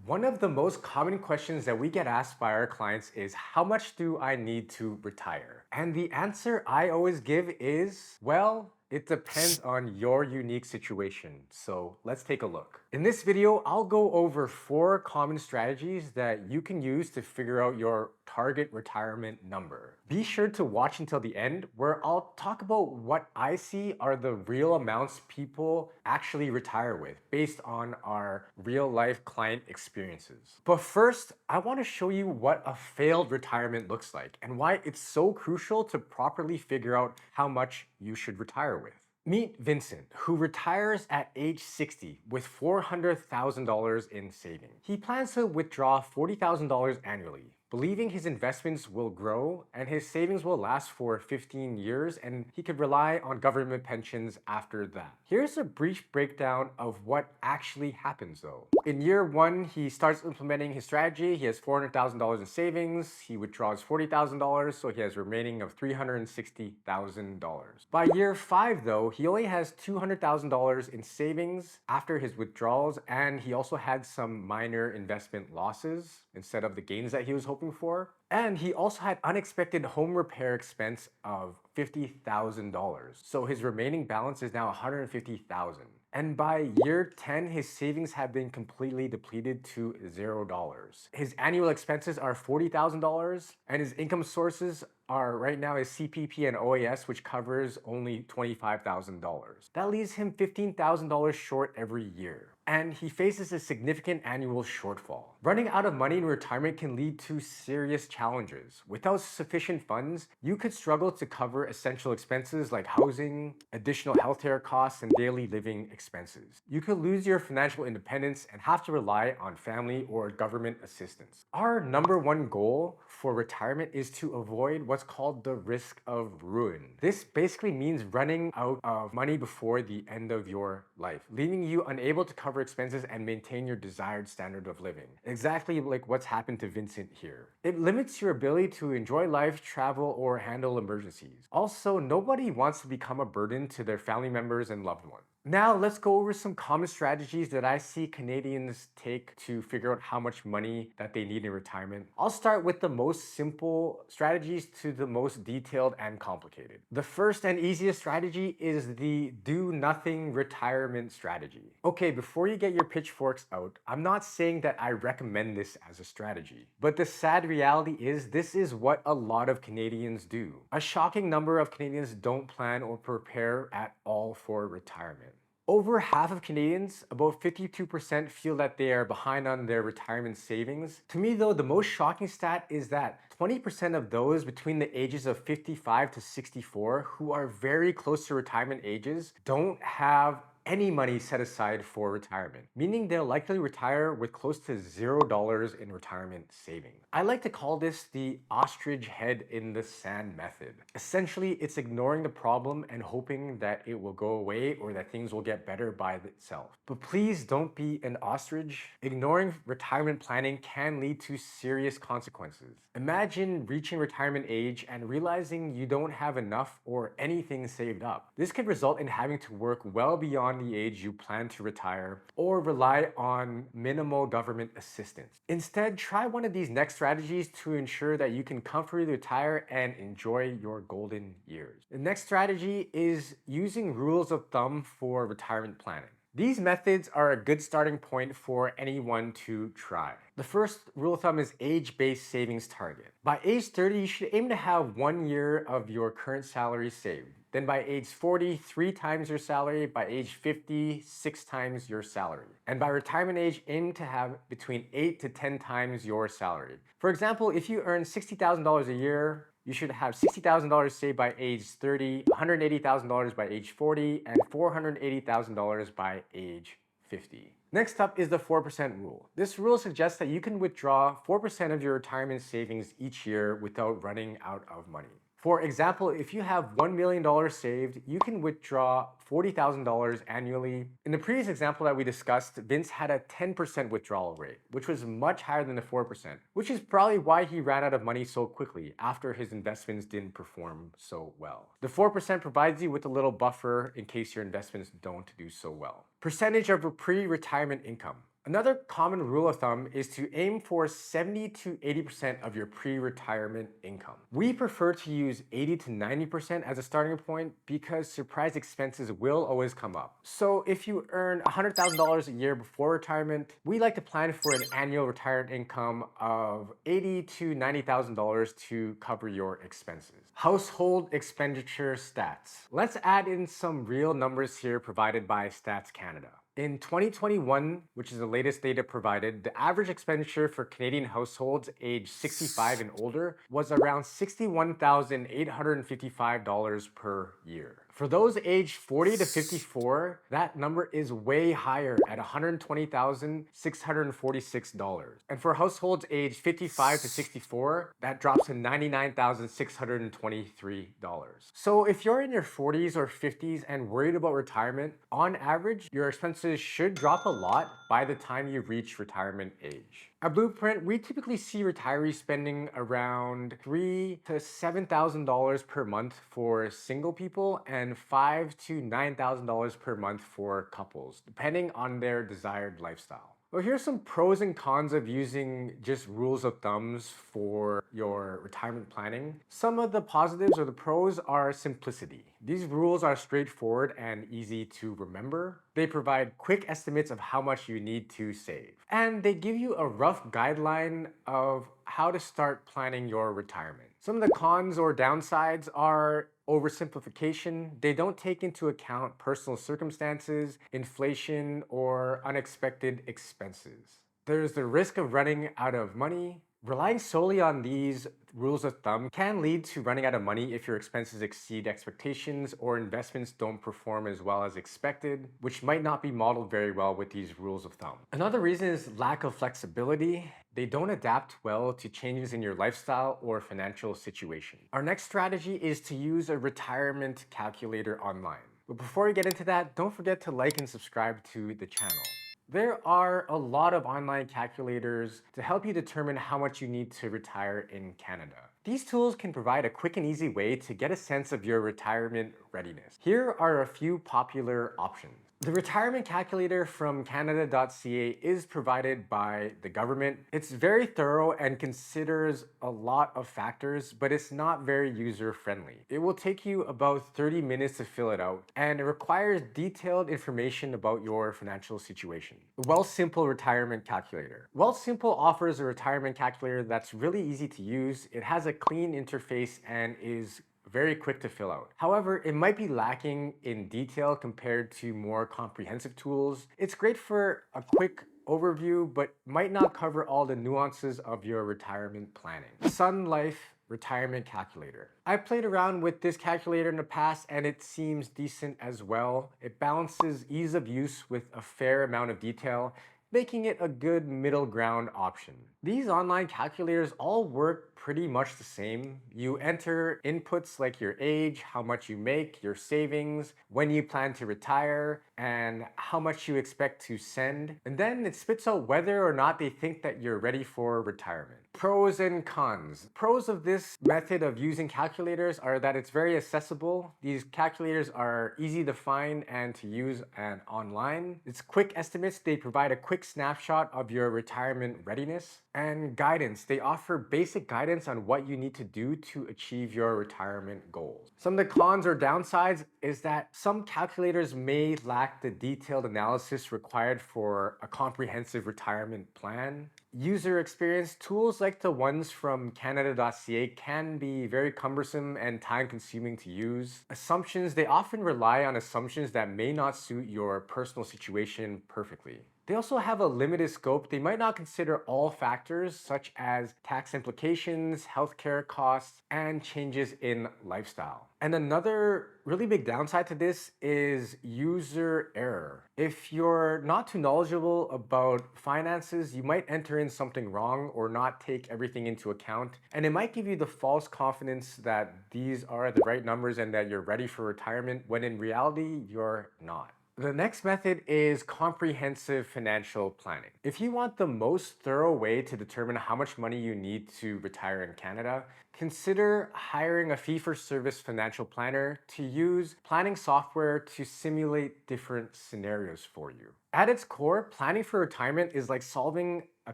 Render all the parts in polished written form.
One of the most common questions that we get asked by our clients is, how much do I need to retire? And the answer I always give is, well, it depends on your unique situation. So let's take a look. In this video, I'll go over 4 common strategies that you can use to figure out your target retirement number. Be sure to watch until the end, where I'll talk about what I see are the real amounts people actually retire with based on our real life client experiences. But first, I want to show you what a failed retirement looks like and why it's so crucial to properly figure out how much you should retire with. Meet Vincent, who retires at age 60 with $400,000 in savings. He plans to withdraw $40,000 annually, believing his investments will grow and his savings will last for 15 years and he could rely on government pensions after that. Here's a brief breakdown of what actually happens though. In year 1, he starts implementing his strategy. He has $400,000 in savings. He withdraws $40,000, so he has remaining of $360,000. By year 5 though, he only has $200,000 in savings after his withdrawals, and he also had some minor investment losses instead of the gains that he was hoping for. And he also had unexpected home repair expense of $50,000. So his remaining balance is now $150,000. And by year 10, his savings have been completely depleted to $0. His annual expenses are $40,000, and his income sources are right now his CPP and OAS, which covers only $25,000. That leaves him $15,000 short every year. And he faces a significant annual shortfall. Running out of money in retirement can lead to serious challenges. Without sufficient funds, you could struggle to cover essential expenses like housing, additional healthcare costs, and daily living expenses. You could lose your financial independence and have to rely on family or government assistance. Our number one goal for retirement is to avoid what's called the risk of ruin. This basically means running out of money before the end of your life, leaving you unable to cover expenses and maintain your desired standard of living. Exactly like what's happened to Vincent here. It limits your ability to enjoy life, travel, or handle emergencies. Also, nobody wants to become a burden to their family members and loved ones. Now let's go over some common strategies that I see Canadians take to figure out how much money that they need in retirement. I'll start with the most simple strategies to the most detailed and complicated. The first and easiest strategy is the do nothing retirement strategy. Okay, before you get your pitchforks out, I'm not saying that I recommend this as a strategy, but the sad reality is this is what a lot of Canadians do. A shocking number of Canadians don't plan or prepare at all for retirement. Over half of Canadians, about 52%, feel that they are behind on their retirement savings. To me though, the most shocking stat is that 20% of those between the ages of 55 to 64 who are very close to retirement ages don't have any money set aside for retirement, meaning they'll likely retire with close to $0 in retirement savings. I like to call this the ostrich head in the sand method. Essentially, it's ignoring the problem and hoping that it will go away or that things will get better by itself. But please don't be an ostrich. Ignoring retirement planning can lead to serious consequences. Imagine reaching retirement age and realizing you don't have enough or anything saved up. This could result in having to work well beyond the age you plan to retire or rely on minimal government assistance. Instead, try one of these next strategies to ensure that you can comfortably retire and enjoy your golden years. The next strategy is using rules of thumb for retirement planning. These methods are a good starting point for anyone to try. The first rule of thumb is age-based savings target. By age 30, you should aim to have 1 year of your current salary saved. Then by age 40, 3 times your salary. By age 50, 6 times your salary. And by retirement age, aim to have between 8 to 10 times your salary. For example, if you earn $60,000 a year, you should have $60,000 saved by age 30, $180,000 by age 40, and $480,000 by age 50. Next up is the 4% rule. This rule suggests that you can withdraw 4% of your retirement savings each year without running out of money. For example, if you have $1 million saved, you can withdraw $40,000 annually. In the previous example that we discussed, Vince had a 10% withdrawal rate, which was much higher than the 4%, which is probably why he ran out of money so quickly after his investments didn't perform so well. The 4% provides you with a little buffer in case your investments don't do so well. Percentage of pre-retirement income. Another common rule of thumb is to aim for 70 to 80% of your pre-retirement income. We prefer to use 80 to 90% as a starting point because surprise expenses will always come up. So if you earn $100,000 a year before retirement, we like to plan for an annual retirement income of $80 to $90,000 to cover your expenses. Household expenditure stats. Let's add in some real numbers here provided by Stats Canada. In 2021, which is the latest data provided, the average expenditure for Canadian households aged 65 and older was around $61,855 per year. For those aged 40 to 54, that number is way higher at $120,646. And for households aged 55 to 64, that drops to $99,623. So if you're in your 40s or 50s and worried about retirement, on average, your expenses should drop a lot by the time you reach retirement age. At Blueprint, we typically see retirees spending around $3,000 to $7,000 per month for single people and $5,000 to $9,000 per month for couples, depending on their desired lifestyle. Well, here's some pros and cons of using just rules of thumbs for your retirement planning. Some of the positives or the pros are simplicity. These rules are straightforward and easy to remember. They provide quick estimates of how much you need to save. And they give you a rough guideline of how to start planning your retirement. Some of the cons or downsides are oversimplification. They don't take into account personal circumstances, inflation, or unexpected expenses. There's the risk of running out of money. Relying solely on these rules of thumb can lead to running out of money if your expenses exceed expectations or investments don't perform as well as expected, which might not be modeled very well with these rules of thumb. Another reason is lack of flexibility. They don't adapt well to changes in your lifestyle or financial situation. Our next strategy is to use a retirement calculator online. But before we get into that, don't forget to like and subscribe to the channel. There are a lot of online calculators to help you determine how much you need to retire in Canada. These tools can provide a quick and easy way to get a sense of your retirement readiness. Here are a few popular options. The retirement calculator from Canada.ca is provided by the government. It's very thorough and considers a lot of factors, but it's not very user-friendly. It will take you about 30 minutes to fill it out, and it requires detailed information about your financial situation. The Wealthsimple Retirement Calculator. Wealthsimple offers a retirement calculator that's really easy to use. It has a clean interface and is very quick to fill out. However, it might be lacking in detail compared to more comprehensive tools. It's great for a quick overview, but might not cover all the nuances of your retirement planning. Sun Life Retirement Calculator. I played around with this calculator in the past and it seems decent as well. It balances ease of use with a fair amount of detail, making it a good middle ground option. These online calculators all work pretty much the same. You enter inputs like your age, how much you make, your savings, when you plan to retire, and how much you expect to send. And then it spits out whether or not they think that you're ready for retirement. Pros and cons. Pros of this method of using calculators are that it's very accessible. These calculators are easy to find and to use and online. It's quick estimates. They provide a quick snapshot of your retirement readiness. And guidance. They offer basic guidance on what you need to do to achieve your retirement goals. Some of the cons or downsides is that some calculators may lack the detailed analysis required for a comprehensive retirement plan. User experience. Tools like the ones from Canada.ca can be very cumbersome and time-consuming to use. Assumptions. They often rely on assumptions that may not suit your personal situation perfectly. They also have a limited scope. They might not consider all factors such as tax implications, healthcare costs, and changes in lifestyle. And another really big downside to this is user error. If you're not too knowledgeable about finances, you might enter in something wrong or not take everything into account. And it might give you the false confidence that these are the right numbers and that you're ready for retirement when in reality, you're not. The next method is comprehensive financial planning. If you want the most thorough way to determine how much money you need to retire in Canada, consider hiring a fee-for-service financial planner to use planning software to simulate different scenarios for you. At its core, planning for retirement is like solving a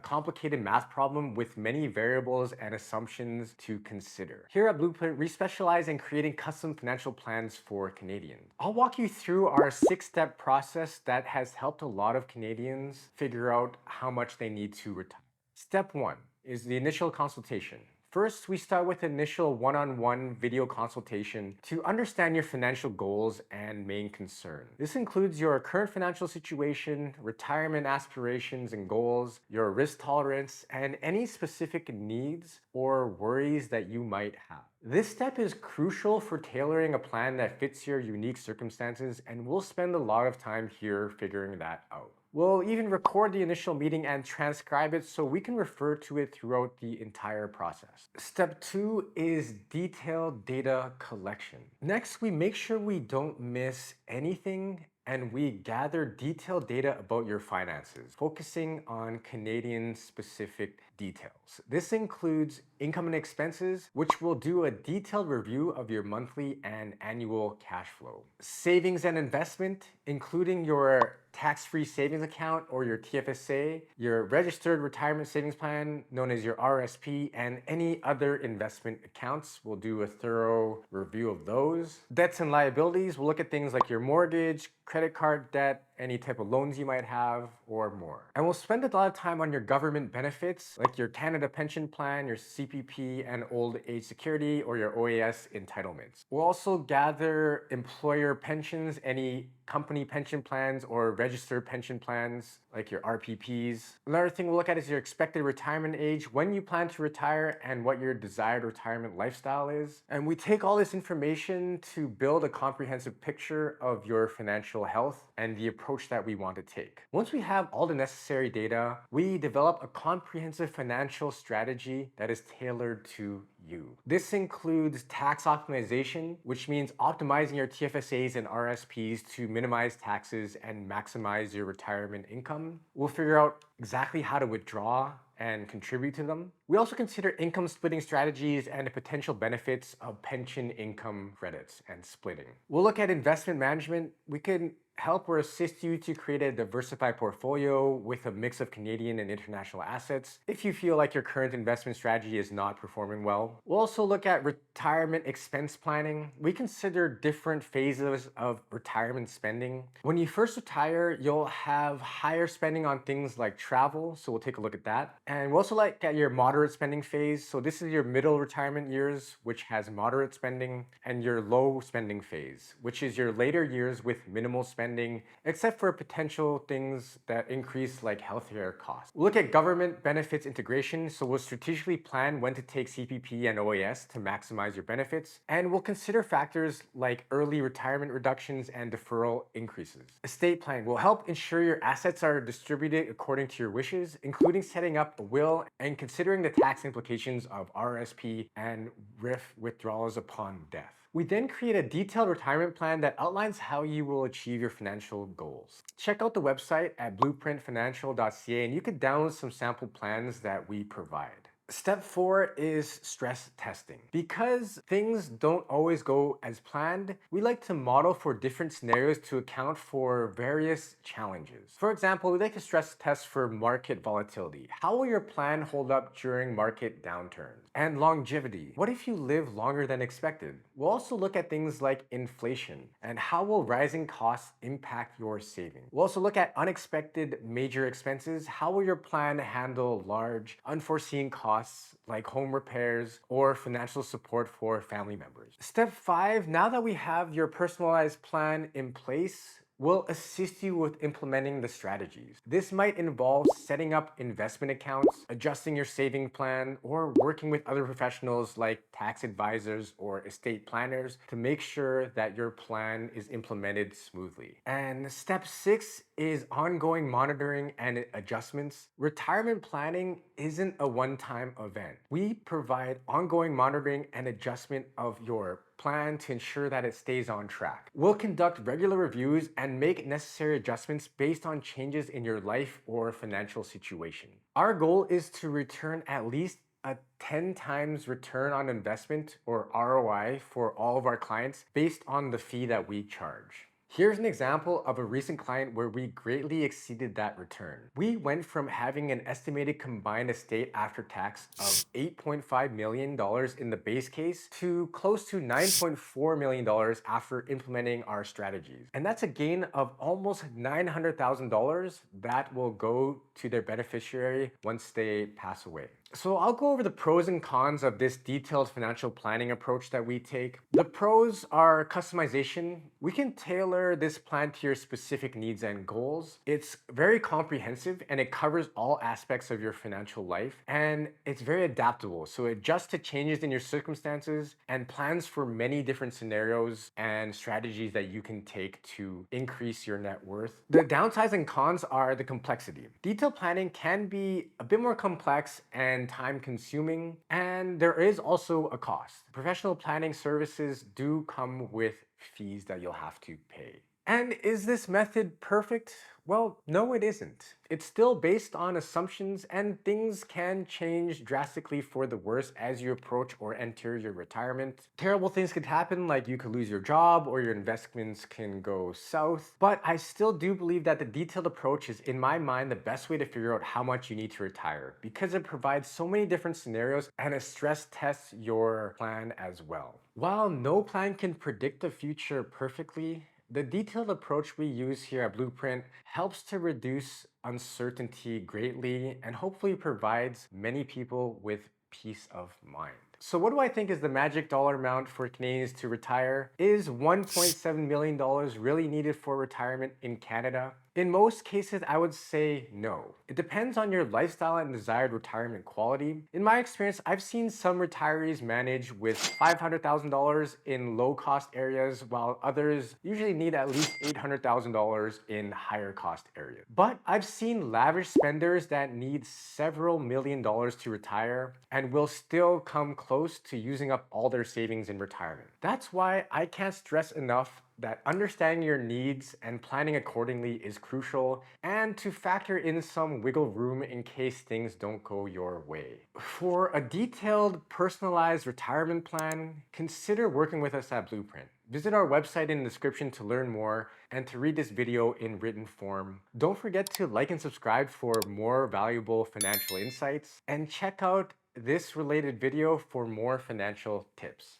complicated math problem with many variables and assumptions to consider. Here at Blueprint, we specialize in creating custom financial plans for Canadians. I'll walk you through our 6-step process that has helped a lot of Canadians figure out how much they need to retire. Step 1 is the initial consultation. First, we start with initial one-on-one video consultation to understand your financial goals and main concern. This includes your current financial situation, retirement aspirations and goals, your risk tolerance, and any specific needs or worries that you might have. This step is crucial for tailoring a plan that fits your unique circumstances, and we'll spend a lot of time here figuring that out. We'll even record the initial meeting and transcribe it so we can refer to it throughout the entire process. Step 2 is detailed data collection. Next, we make sure we don't miss anything and we gather detailed data about your finances, focusing on Canadian specific details. This includes income and expenses, which will do a detailed review of your monthly and annual cash flow. Savings and investment, including your tax-free savings account or your TFSA, your registered retirement savings plan known as your RSP, and any other investment accounts. We'll do a thorough review of those. Debts and liabilities, we'll look at things like your mortgage, credit card debt, any type of loans you might have, or more. And we'll spend a lot of time on your government benefits, like your Canada Pension Plan, your CPP, and Old Age Security, or your OAS entitlements. We'll also gather employer pensions, any company pension plans or registered pension plans like your RPPs. Another thing we'll look at is your expected retirement age, when you plan to retire, and what your desired retirement lifestyle is. And we take all this information to build a comprehensive picture of your financial health and the approach that we want to take. Once we have all the necessary data, we develop a comprehensive financial strategy that is tailored to you. This includes tax optimization, which means optimizing your TFSAs and RSPs to minimize taxes and maximize your retirement income. We'll figure out exactly how to withdraw and contribute to them. We also consider income splitting strategies and the potential benefits of pension income credits and splitting. We'll look at investment management. We can help or assist you to create a diversified portfolio with a mix of Canadian and international assets if you feel like your current investment strategy is not performing well. We'll also look at retirement expense planning. We consider different phases of retirement spending. When you first retire, you'll have higher spending on things like travel, so we'll take a look at that. And we'll also look at your moderate spending phase. So this is your middle retirement years, which has moderate spending, and your low spending phase, which is your later years with minimal spending, except for potential things that increase like healthcare costs. We'll look at government benefits integration, so we'll strategically plan when to take CPP and OAS to maximize your benefits, and we'll consider factors like early retirement reductions and deferral increases. Estate planning will help ensure your assets are distributed according to your wishes, including setting up a will and considering the tax implications of RSP and RIF withdrawals upon death. We then create a detailed retirement plan that outlines how you will achieve your financial goals. Check out the website at blueprintfinancial.ca and you can download some sample plans that we provide. Step 4 is stress testing. Because things don't always go as planned, we like to model for different scenarios to account for various challenges. For example, we like to stress test for market volatility. How will your plan hold up during market downturns? And longevity. What if you live longer than expected? We'll also look at things like inflation and how will rising costs impact your savings. We'll also look at unexpected major expenses. How will your plan handle large, unforeseen costs like home repairs or financial support for family members? Step 5, now that we have your personalized plan in place, we'll assist you with implementing the strategies. This might involve setting up investment accounts, adjusting your saving plan, or working with other professionals like tax advisors or estate planners to make sure that your plan is implemented smoothly. And step 6 is ongoing monitoring and adjustments. Retirement planning isn't a one-time event. We provide ongoing monitoring and adjustment of your plan to ensure that it stays on track. We'll conduct regular reviews and make necessary adjustments based on changes in your life or financial situation. Our goal is to return at least a 10 times return on investment or ROI for all of our clients based on the fee that we charge. Here's an example of a recent client where we greatly exceeded that return. We went from having an estimated combined estate after tax of $8.5 million in the base case to close to $9.4 million after implementing our strategies. And that's a gain of almost $900,000 that will go to their beneficiary once they pass away. So I'll go over the pros and cons of this detailed financial planning approach that we take. The pros are customization. We can tailor this plan to your specific needs and goals. It's very comprehensive and it covers all aspects of your financial life, and it's very adaptable. So it adjusts to changes in your circumstances and plans for many different scenarios and strategies that you can take to increase your net worth. The downsides and cons are the complexity. Detailed planning can be a bit more complex and time consuming, and there is also a cost. Professional planning services do come with fees that you'll have to pay. And is this method perfect? Well, no, it isn't. It's still based on assumptions, and things can change drastically for the worse as you approach or enter your retirement. Terrible things could happen, like you could lose your job or your investments can go south. But I still do believe that the detailed approach is, in my mind, the best way to figure out how much you need to retire, because it provides so many different scenarios and it stress tests your plan as well. While no plan can predict the future perfectly, the detailed approach we use here at Blueprint helps to reduce uncertainty greatly and hopefully provides many people with peace of mind. So what do I think is the magic dollar amount for Canadians to retire? Is $1.7 million really needed for retirement in Canada? In most cases, I would say no. It depends on your lifestyle and desired retirement quality. In my experience, I've seen some retirees manage with $500,000 in low-cost areas, while others usually need at least $800,000 in higher cost areas. But I've seen lavish spenders that need several million dollars to retire and will still come close to using up all their savings in retirement. That's why I can't stress enough that understanding your needs and planning accordingly is crucial, and to factor in some wiggle room in case things don't go your way. For a detailed, personalized retirement plan, consider working with us at Blueprint. Visit our website in the description to learn more and to read this video in written form. Don't forget to like and subscribe for more valuable financial insights, and check out this related video for more financial tips.